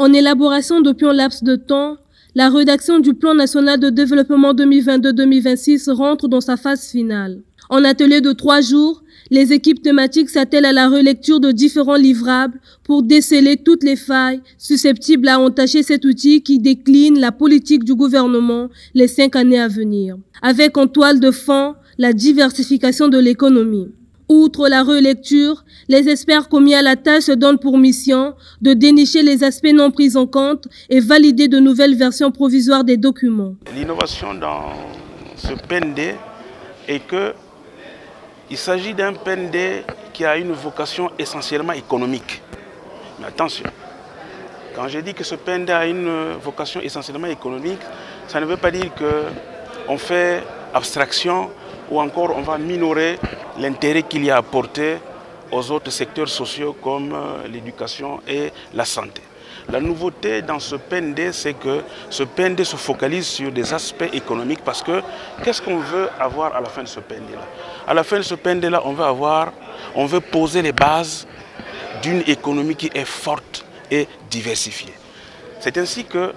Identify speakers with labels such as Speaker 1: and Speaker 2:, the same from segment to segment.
Speaker 1: En élaboration depuis un laps de temps, la rédaction du Plan national de développement 2022-2026 rentre dans sa phase finale. En atelier de 3 jours, les équipes thématiques s'attellent à la relecture de différents livrables pour déceler toutes les failles susceptibles à entacher cet outil qui décline la politique du gouvernement les 5 années à venir, avec en toile de fond la diversification de l'économie. Outre la relecture, les experts commis à la tâche se donnent pour mission de dénicher les aspects non pris en compte et valider de nouvelles versions provisoires des documents.
Speaker 2: L'innovation dans ce PND est qu'il s'agit d'un PND qui a une vocation essentiellement économique. Mais attention, quand je dis que ce PND a une vocation essentiellement économique, ça ne veut pas dire qu'on fait abstraction ou encore on va minorer l'intérêt qu'il y a à apporter aux autres secteurs sociaux comme l'éducation et la santé. La nouveauté dans ce PND, c'est que ce PND se focalise sur des aspects économiques parce que qu'est-ce qu'on veut avoir à la fin de ce PND-là? À la fin de ce PND-là, on veut poser les bases d'une économie qui est forte et diversifiée. C'est ainsi que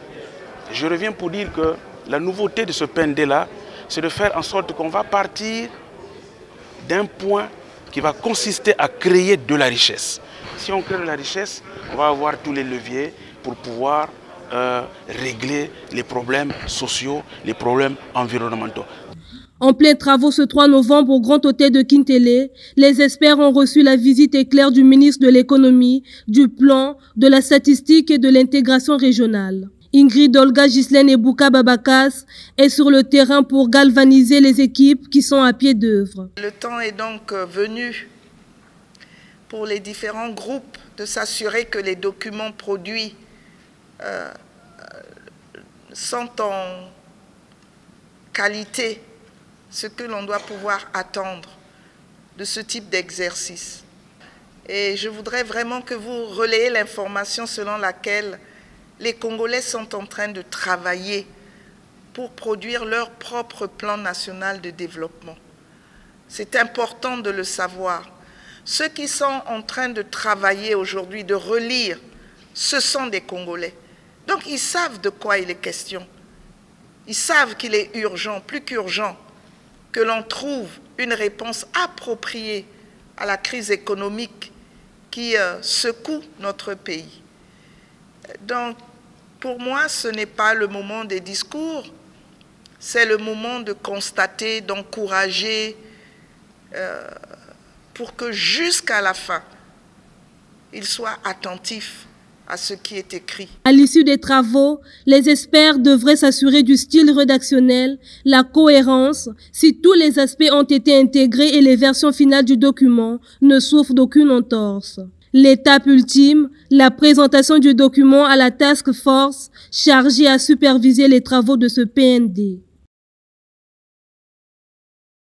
Speaker 2: je reviens pour dire que la nouveauté de ce PND-là, c'est de faire en sorte qu'on va partir d'un point qui va consister à créer de la richesse. Si on crée de la richesse, on va avoir tous les leviers pour pouvoir régler les problèmes sociaux, les problèmes environnementaux.
Speaker 1: En plein travaux ce 3 novembre au Grand Hôtel de Kintélé, les experts ont reçu la visite éclair du ministre de l'Économie, du Plan, de la Statistique et de l'Intégration régionale. Ingrid Olga Ghislaine et Bouka Babakas est sur le terrain pour galvaniser les équipes qui sont à pied d'œuvre.
Speaker 3: Le temps est donc venu pour les différents groupes de s'assurer que les documents produits sont en qualité, ce que l'on doit pouvoir attendre de ce type d'exercice. Et je voudrais vraiment que vous relayez l'information selon laquelle les Congolais sont en train de travailler pour produire leur propre plan national de développement. C'est important de le savoir. Ceux qui sont en train de travailler aujourd'hui, de relire, ce sont des Congolais. Donc ils savent de quoi il est question. Ils savent qu'il est urgent, plus qu'urgent, que l'on trouve une réponse appropriée à la crise économique qui secoue notre pays. Donc, pour moi, ce n'est pas le moment des discours, c'est le moment de constater, d'encourager, pour que jusqu'à la fin, ils soient attentifs à ce qui est écrit.
Speaker 1: À l'issue des travaux, les experts devraient s'assurer du style rédactionnel, la cohérence, si tous les aspects ont été intégrés et les versions finales du document ne souffrent d'aucune entorse. L'étape ultime, la présentation du document à la task force chargée à superviser les travaux de ce PND.